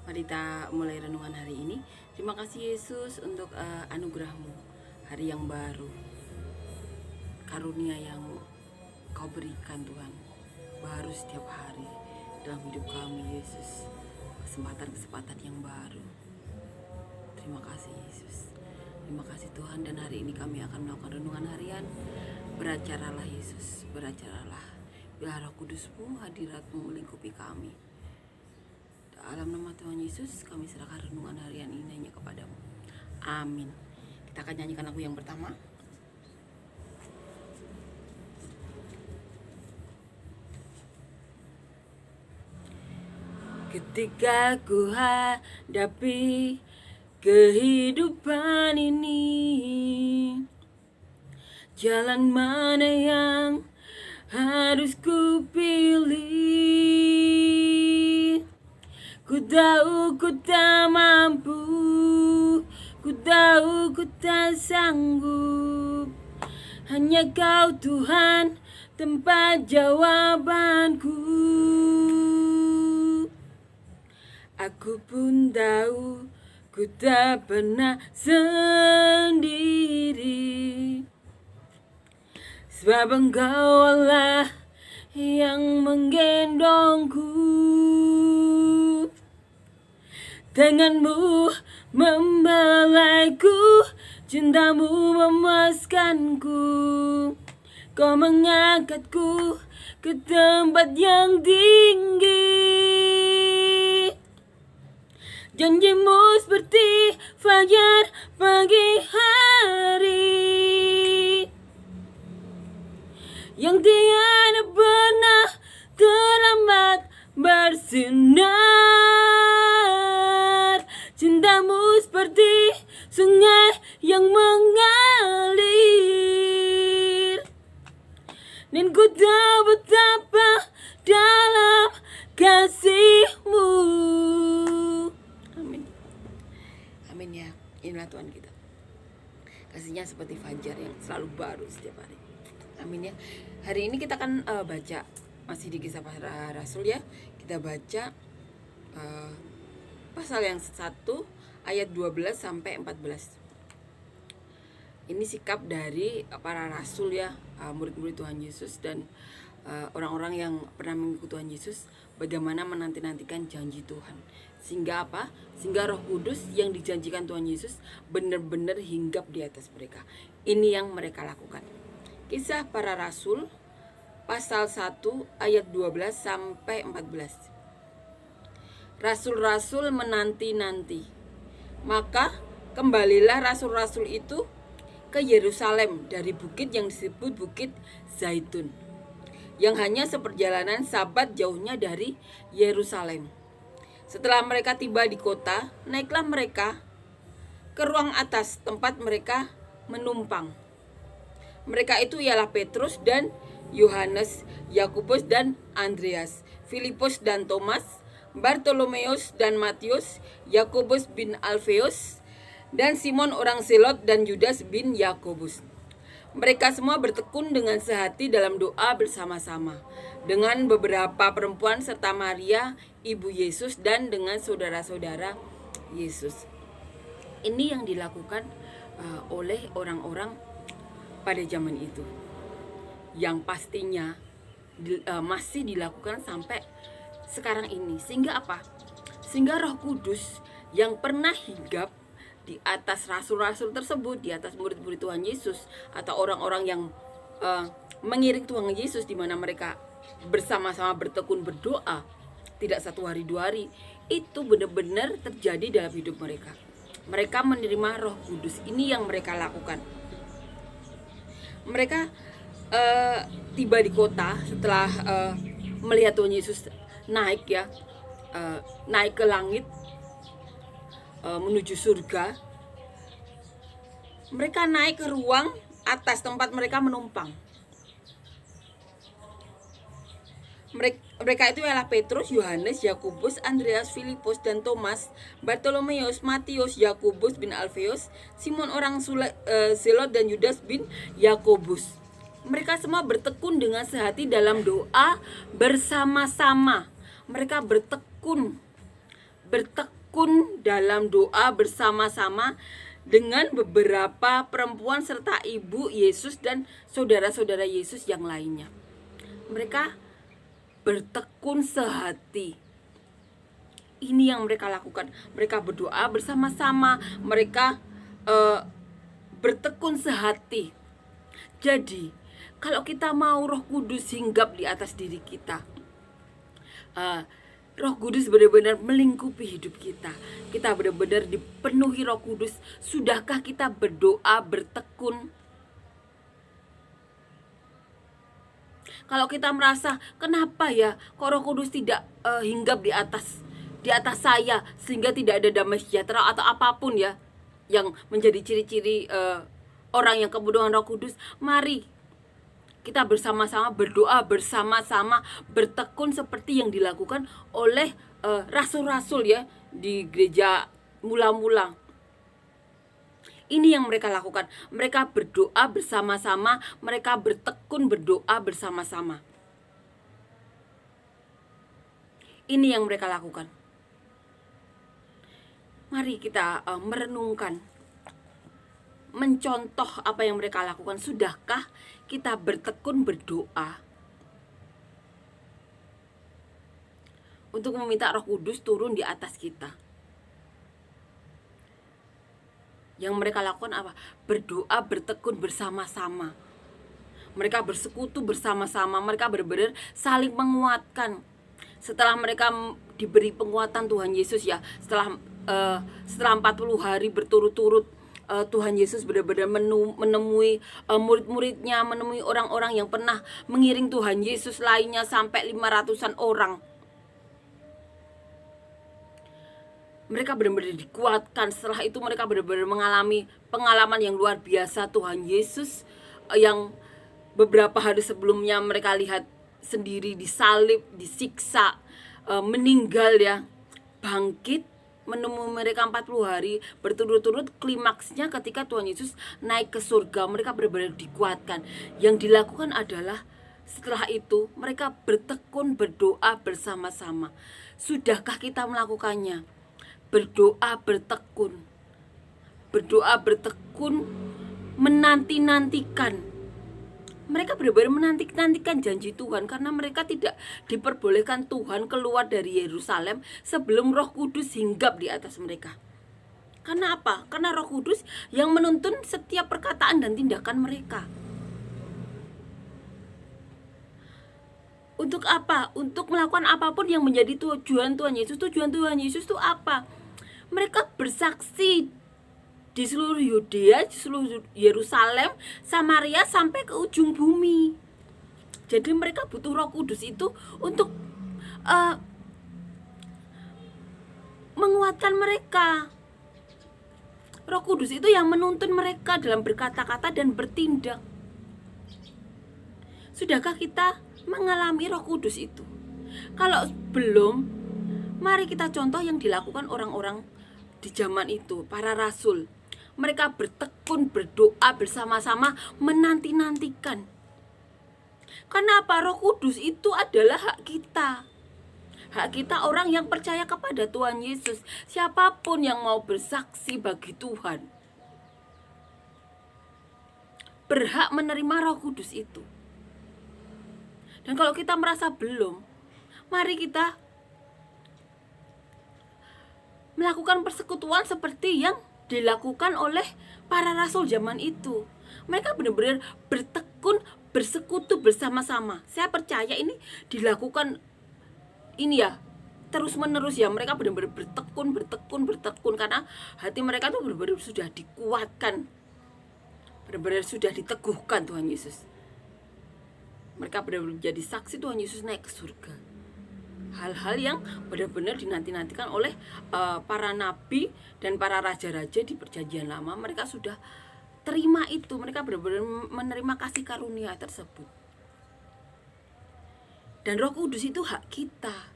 Mari kita mulai renungan hari ini. Terima kasih Yesus untuk anugerah-Mu, hari yang baru, karunia yang Kau berikan Tuhan, baru setiap hari dalam hidup kami Yesus. Kesempatan-kesempatan yang baru. Terima kasih Yesus. Terima kasih Tuhan, dan hari ini kami akan melakukan renungan harian. Beracaralah Yesus, beracaralah. Biar Roh Kudus-Mu, hadirat-Mu melingkupi kami. Dalam nama Tuhan Yesus, kami serahkan renungan harian ini hanya kepadamu. Amin. Kita akan nyanyikan lagu yang pertama. Ketika ku hadapi kehidupan ini, jalan mana yang harus ku pilih? Ku tahu ku tak mampu, ku tahu ku tak sanggup. Hanya Kau Tuhan tempat jawabanku. Aku pun tahu ku tak pernah sendiri, sebab Engkau Allah yang menggendongku. Tangan-Mu membelaiku, cinta-Mu memuaskanku. Kau mengangkatku ke tempat yang tinggi. Janji-Mu seperti fajar pagi hari, yang tiada pernah terlambat bersinar. Cinta-Mu seperti sungai yang mengalir, dan ku tahu betapa dalam kasih-Mu. Amin. Amin ya. Inilah Tuhan kita. Kasihnya seperti fajar yang selalu baru setiap hari. Amin ya. Hari ini kita akan baca masih di Kisah Para Rasul ya. Kita baca pasal yang 1 ayat 12 sampai 14. Ini sikap dari para rasul ya, murid-murid Tuhan Yesus dan orang-orang yang pernah mengikuti Tuhan Yesus, bagaimana menanti-nantikan janji Tuhan. Sehingga apa? Sehingga Roh Kudus yang dijanjikan Tuhan Yesus benar-benar hinggap di atas mereka. Ini yang mereka lakukan. Kisah Para Rasul pasal 1 ayat 12 sampai 14. Rasul-rasul menanti-nanti. Maka kembalilah rasul-rasul itu ke Yerusalem dari bukit yang disebut Bukit Zaitun, yang hanya seperjalanan Sabat jauhnya dari Yerusalem. Setelah mereka tiba di kota, naiklah mereka ke ruang atas tempat mereka menumpang. Mereka itu ialah Petrus dan Yohanes, Yakobus dan Andreas, Filipus dan Thomas, Bartolomeus dan Matius, Yakobus bin Alfeus, dan Simon orang Zelot dan Yudas bin Yakobus. Mereka semua bertekun dengan sehati dalam doa bersama-sama dengan beberapa perempuan serta Maria, ibu Yesus, dan dengan saudara-saudara Yesus. Ini yang dilakukan oleh orang-orang pada zaman itu, yang pastinya masih dilakukan sampai sekarang ini. Sehingga apa? Sehingga Roh Kudus yang pernah hinggap di atas rasul-rasul tersebut, di atas murid-murid Tuhan Yesus atau orang-orang yang mengiring Tuhan Yesus, di mana mereka bersama-sama bertekun berdoa, tidak satu hari dua hari, itu benar-benar terjadi dalam hidup mereka. Mereka menerima Roh Kudus. Ini yang mereka lakukan. Mereka tiba di kota setelah melihat Tuhan Yesus naik ya, naik ke langit, menuju surga. Mereka naik ke ruang atas tempat mereka menumpang. Mereka itu ialah Petrus, Yohanes, Yakobus, Andreas, Filipus dan Thomas, Bartolomeus, Matius, Yakobus bin Alfeus, Simon orang Zelot dan Yudas bin Yakobus. Mereka semua bertekun dengan sehati dalam doa bersama-sama. Mereka bertekun bertekun dalam doa bersama-sama dengan beberapa perempuan serta ibu Yesus dan saudara-saudara Yesus yang lainnya. Mereka bertekun sehati. Ini yang mereka lakukan. Mereka berdoa bersama-sama, mereka bertekun sehati. Jadi, kalau kita mau Roh Kudus hinggap di atas diri kita, Roh Kudus benar-benar melingkupi hidup kita. Kita benar-benar dipenuhi Roh Kudus. Sudahkah kita berdoa, bertekun? Kalau kita merasa, kenapa ya kok Roh Kudus tidak hinggap di atas saya, sehingga tidak ada damai sejahtera atau apapun ya yang menjadi ciri-ciri orang yang kepenuhan dengan Roh Kudus. Mari kita bersama-sama berdoa, bersama-sama bertekun seperti yang dilakukan oleh rasul-rasul ya di gereja mula-mula. Ini yang mereka lakukan. Mereka berdoa bersama-sama, mereka bertekun berdoa bersama-sama. Ini yang mereka lakukan. Mari kita merenungkan, mencontoh apa yang mereka lakukan. Sudahkah kita bertekun berdoa untuk meminta Roh Kudus turun di atas kita? Yang mereka lakukan apa? Berdoa, bertekun bersama-sama. Mereka bersekutu bersama-sama. Mereka benar-benar saling menguatkan. Setelah mereka diberi penguatan Tuhan Yesus ya, setelah 40 hari berturut-turut, Tuhan Yesus benar-benar menemui murid-muridnya, menemui orang-orang yang pernah mengiring Tuhan Yesus lainnya sampai 500-an orang. Mereka benar-benar dikuatkan. Setelah itu mereka benar-benar mengalami pengalaman yang luar biasa Tuhan Yesus yang beberapa hari sebelumnya mereka lihat sendiri disalib, disiksa, meninggal ya, bangkit, menemui mereka 40 hari berturut-turut. Klimaksnya ketika Tuhan Yesus naik ke surga, mereka benar-benar dikuatkan. Yang dilakukan adalah setelah itu mereka bertekun berdoa bersama-sama. Sudahkah kita melakukannya? Berdoa bertekun. Berdoa bertekun, menanti-nantikan. Mereka benar-benar menanti-nantikan janji Tuhan, karena mereka tidak diperbolehkan Tuhan keluar dari Yerusalem sebelum Roh Kudus hinggap di atas mereka. Karena apa? Karena Roh Kudus yang menuntun setiap perkataan dan tindakan mereka. Untuk apa? Untuk melakukan apapun yang menjadi tujuan Tuhan Yesus. Tujuan Tuhan Yesus itu apa? Mereka bersaksi di seluruh Yudea, di seluruh Yerusalem, Samaria, sampai ke ujung bumi. Jadi mereka butuh Roh Kudus itu untuk menguatkan mereka. Roh Kudus itu yang menuntun mereka dalam berkata-kata dan bertindak. Sudahkah kita mengalami Roh Kudus itu? Kalau belum, mari kita contoh yang dilakukan orang-orang di zaman itu, para rasul. Mereka bertekun berdoa bersama-sama, menanti-nantikan. Karena apa? Roh Kudus itu adalah hak kita. Hak kita orang yang percaya kepada Tuhan Yesus. Siapapun yang mau bersaksi bagi Tuhan berhak menerima Roh Kudus itu. Dan kalau kita merasa belum, mari kita melakukan persekutuan seperti yang dilakukan oleh para rasul zaman itu. Mereka benar-benar bertekun, bersekutu bersama-sama. Saya percaya ini dilakukan ini ya terus-menerus ya. Mereka benar-benar bertekun karena hati mereka tuh benar-benar sudah dikuatkan, benar-benar sudah diteguhkan Tuhan Yesus. Mereka benar-benar menjadi saksi Tuhan Yesus naik ke surga. Hal-hal yang benar-benar dinanti-nantikan oleh para nabi dan para raja-raja di perjanjian lama. Mereka sudah terima itu. Mereka benar-benar menerima kasih karunia tersebut. Dan Roh Kudus itu hak kita.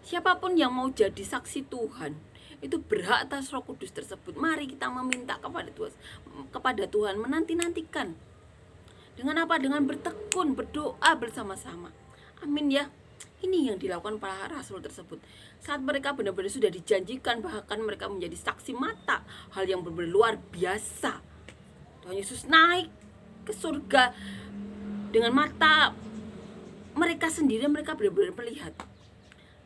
Siapapun yang mau jadi saksi Tuhan itu berhak atas Roh Kudus tersebut. Mari kita meminta kepada Tuhan, menanti-nantikan. Dengan apa? Dengan bertekun, berdoa bersama-sama. Amin ya. Ini yang dilakukan para rasul tersebut. Saat mereka benar-benar sudah dijanjikan, bahkan mereka menjadi saksi mata hal yang benar-benar luar biasa. Tuhan Yesus naik ke surga dengan mata mereka sendiri, mereka benar-benar melihat.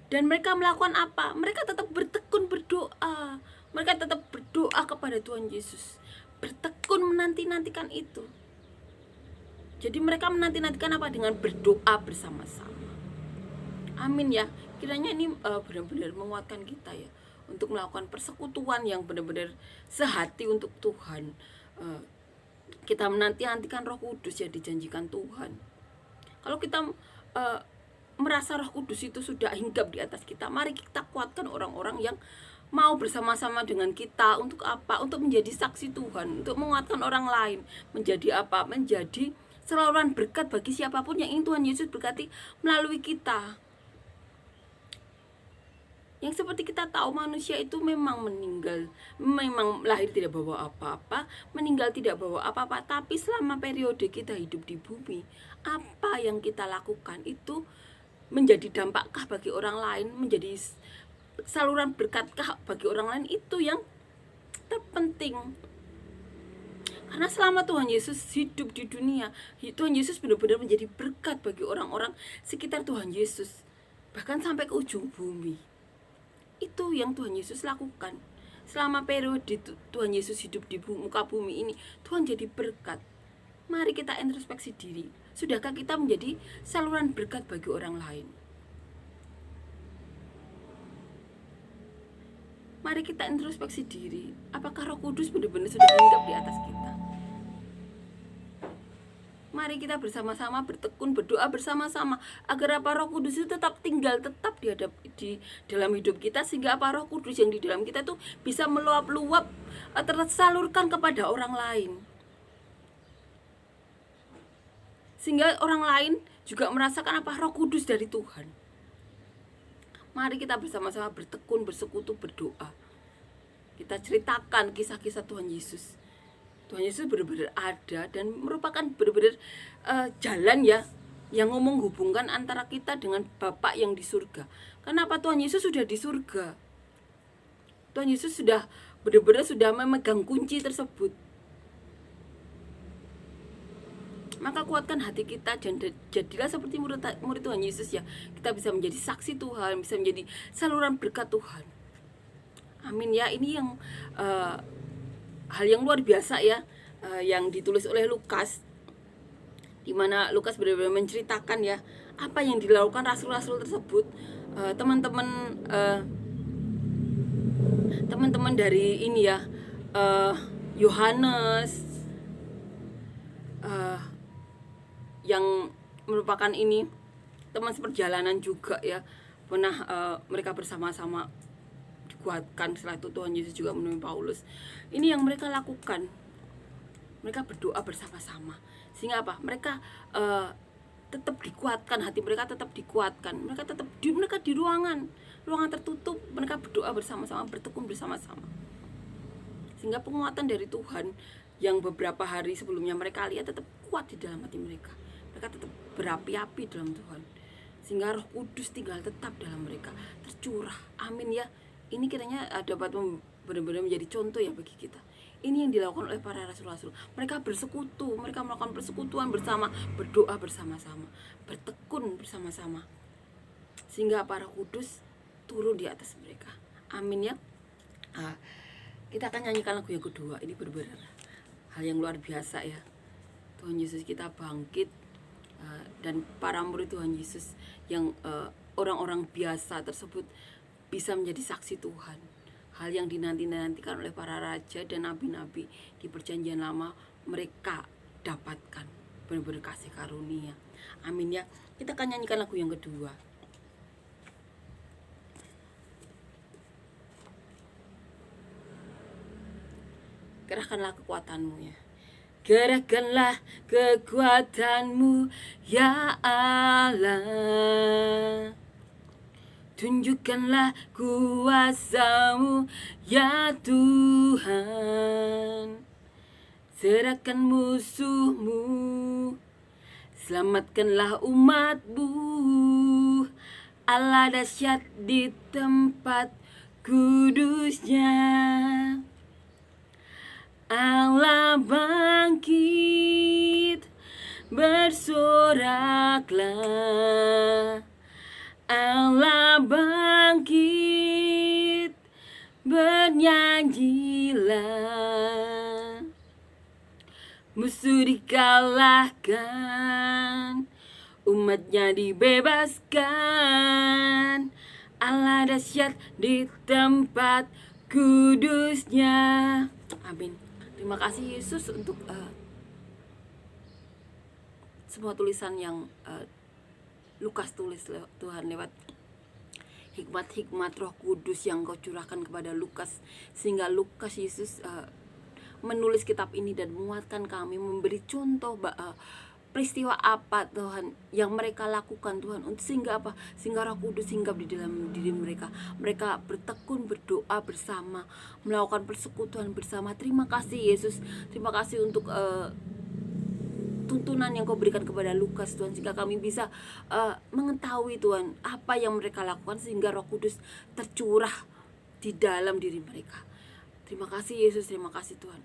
Dan mereka melakukan apa? Mereka tetap bertekun berdoa. Mereka tetap berdoa kepada Tuhan Yesus. Bertekun menanti-nantikan itu. Jadi mereka menanti-nantikan apa? Dengan berdoa bersama-sama. Amin ya. Kiranya ini benar-benar menguatkan kita ya, untuk melakukan persekutuan yang benar-benar sehati untuk Tuhan. Kita menanti-nantikan Roh Kudus yang dijanjikan Tuhan. Kalau kita merasa Roh Kudus itu sudah hinggap di atas kita, mari kita kuatkan orang-orang yang mau bersama-sama dengan kita. Untuk apa? Untuk menjadi saksi Tuhan, untuk menguatkan orang lain. Menjadi apa? Menjadi saluran berkat bagi siapapun yang ingin Tuhan Yesus berkati melalui kita. Yang seperti kita tahu, manusia itu memang meninggal, memang lahir tidak bawa apa-apa, meninggal tidak bawa apa-apa. Tapi selama periode kita hidup di bumi, apa yang kita lakukan itu menjadi dampakkah bagi orang lain, menjadi saluran berkatkah bagi orang lain, itu yang terpenting. Karena selama Tuhan Yesus hidup di dunia, Tuhan Yesus benar-benar menjadi berkat bagi orang-orang sekitar Tuhan Yesus, bahkan sampai ke ujung bumi. Itu yang Tuhan Yesus lakukan. Selama periode Tuhan Yesus hidup di muka bumi ini, Tuhan jadi berkat. Mari kita introspeksi diri. Sudahkah kita menjadi saluran berkat bagi orang lain? Mari kita introspeksi diri. Apakah Roh Kudus benar-benar sudah hinggap di atas kita? Mari kita bersama-sama bertekun, berdoa bersama-sama agar apa? Roh Kudus itu tetap tinggal, tetap di dalam hidup kita, sehingga apa? Roh Kudus yang di dalam kita tuh bisa meluap-luap, tersalurkan kepada orang lain, sehingga orang lain juga merasakan apa? Roh Kudus dari Tuhan. Mari kita bersama-sama bertekun, bersekutu, berdoa. Kita ceritakan kisah-kisah Tuhan Yesus. Tuhan Yesus benar-benar ada dan merupakan benar-benar jalan ya, yang menghubungkan antara kita dengan Bapa yang di surga. Kenapa? Tuhan Yesus sudah di surga. Tuhan Yesus sudah benar-benar sudah memegang kunci tersebut. Maka kuatkan hati kita dan jadilah seperti murid Tuhan Yesus ya. Kita bisa menjadi saksi Tuhan, bisa menjadi saluran berkat Tuhan. Amin ya. Ini yang hal yang luar biasa ya, yang ditulis oleh Lukas, di mana Lukas benar-benar menceritakan ya apa yang dilakukan rasul-rasul tersebut. Teman-teman dari ini ya, Yohanes, yang merupakan ini teman seperjalanan juga ya, pernah mereka bersama-sama dikuatkan. Setelah itu Tuhan Yesus juga menemui Paulus. Ini yang mereka lakukan. Mereka berdoa bersama-sama, sehingga apa? Mereka tetap dikuatkan, hati mereka tetap dikuatkan. Mereka tetap di ruangan tertutup, mereka berdoa bersama-sama, bertekun bersama-sama, sehingga penguatan dari Tuhan yang beberapa hari sebelumnya mereka lihat tetap kuat di dalam hati mereka. Mereka tetap berapi-api dalam Tuhan, sehingga Roh Kudus tinggal tetap dalam mereka, tercurah. Amin ya. Ini kiranya dapat benar-benar menjadi contoh ya bagi kita. Ini yang dilakukan oleh para rasul-rasul. Mereka bersekutu, mereka melakukan persekutuan bersama, berdoa bersama-sama, bertekun bersama-sama, sehingga para kudus turun di atas mereka. Amin ya. Kita akan nyanyikan lagu yang kedua. Ini benar-benar hal yang luar biasa ya. Tuhan Yesus kita bangkit, dan para murid Tuhan Yesus yang orang-orang biasa tersebut bisa menjadi saksi Tuhan. Hal yang dinanti-nantikan oleh para raja dan nabi-nabi di perjanjian lama, mereka dapatkan benar-benar kasih karunia. Amin ya. Kita akan nyanyikan lagu yang kedua. Kerahkanlah kekuatanmu ya. Gerakkanlah kekuatanmu ya Allah. Tunjukkanlah kuasa-Mu ya Tuhan. Serahkan musuh-Mu, selamatkanlah umat-Mu. Allah dahsyat di tempat kudusnya. Allah bangkit, bersoraklah. Allah bangkit, bernyanyilah. Musuh dikalahkan, umatnya dibebaskan. Allah dahsyat di tempat kudusnya. Amin. Terima kasih Yesus untuk semua tulisan yang Lukas tulis Tuhan, lewat hikmat-hikmat Roh Kudus yang Kau curahkan kepada Lukas, sehingga Lukas Yesus menulis kitab ini dan menguatkan kami, memberi contoh peristiwa apa Tuhan yang mereka lakukan Tuhan, sehingga apa? Sehingga Roh Kudus hinggap di dalam diri mereka. Mereka bertekun, berdoa bersama, melakukan persekutuan bersama. Terima kasih Yesus. Terima kasih untuk tuntunan yang Kau berikan kepada Lukas Tuhan, sehingga kami bisa mengetahui Tuhan apa yang mereka lakukan, sehingga Roh Kudus tercurah di dalam diri mereka. Terima kasih Yesus. Terima kasih Tuhan.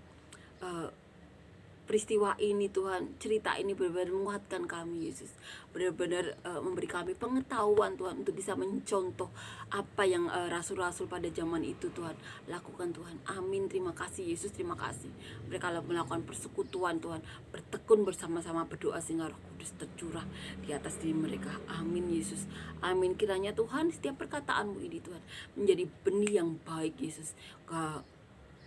Peristiwa ini Tuhan, cerita ini benar-benar menguatkan kami Yesus, benar-benar memberi kami pengetahuan Tuhan, untuk bisa mencontoh apa yang rasul-rasul pada zaman itu Tuhan lakukan Tuhan. Amin. Terima kasih Yesus. Terima kasih. Mereka melakukan persekutuan Tuhan, bertekun bersama-sama, berdoa, sehingga Roh Kudus tercurah di atas diri mereka. Amin Yesus. Amin. Kiranya Tuhan setiap perkataanmu ini Tuhan menjadi benih yang baik Yesus.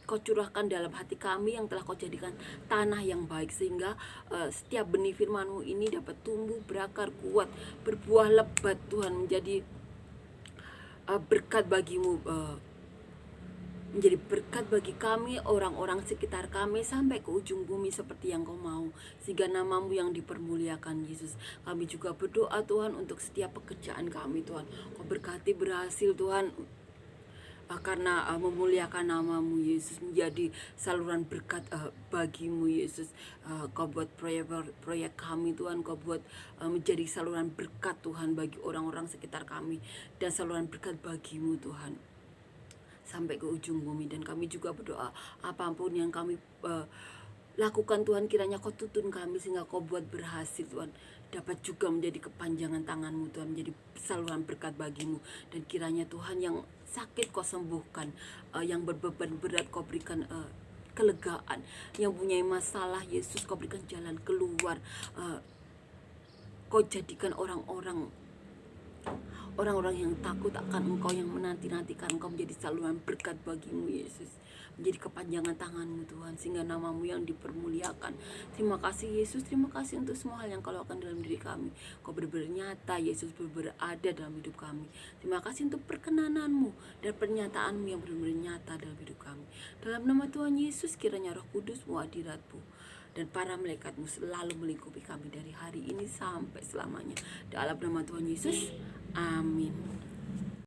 Kau curahkan dalam hati kami yang telah Kau jadikan tanah yang baik, sehingga setiap benih firman-Mu ini dapat tumbuh, berakar, kuat, berbuah lebat Tuhan, menjadi berkat bagi-Mu, menjadi berkat bagi kami, orang-orang sekitar kami, sampai ke ujung bumi seperti yang Kau mau, sehingga nama-Mu yang dipermuliakan Yesus. Kami juga berdoa Tuhan untuk setiap pekerjaan kami Tuhan, Kau berkati berhasil Tuhan, karena memuliakan nama-Mu Yesus, menjadi saluran berkat bagi-Mu Yesus. Kau buat proyek kami Tuhan, Kau buat menjadi saluran berkat Tuhan bagi orang-orang sekitar kami, dan saluran berkat bagi-Mu Tuhan sampai ke ujung bumi. Dan kami juga berdoa apapun yang kami lakukan Tuhan, kiranya Kau tuntun kami, sehingga Kau buat berhasil Tuhan, dapat juga menjadi kepanjangan tangan-Mu Tuhan, menjadi saluran berkat bagi-Mu. Dan kiranya Tuhan yang sakit Kau sembuhkan, yang berbeban berat Kau berikan kelegaan, yang punya masalah Yesus Kau berikan jalan keluar. Kau jadikan orang-orang yang takut akan Engkau, yang menanti-nantikan Engkau, menjadi saluran berkat bagi-Mu Yesus, menjadi kepanjangan tangan-Mu Tuhan, sehingga nama-Mu yang dipermuliakan. Terima kasih Yesus. Terima kasih untuk semua hal yang Kau lakukan dalam diri kami. Kau benar-benar nyata Yesus, benar-benar ada dalam hidup kami. Terima kasih untuk perkenanan-Mu dan pernyataan-Mu yang benar-benar nyata dalam hidup kami. Dalam nama Tuhan Yesus, kiranya Roh Kudus-Mu, hadirat-Mu dan para malaikat-Mu selalu melingkupi kami dari hari ini sampai selamanya. Dalam nama Tuhan Yesus, amin.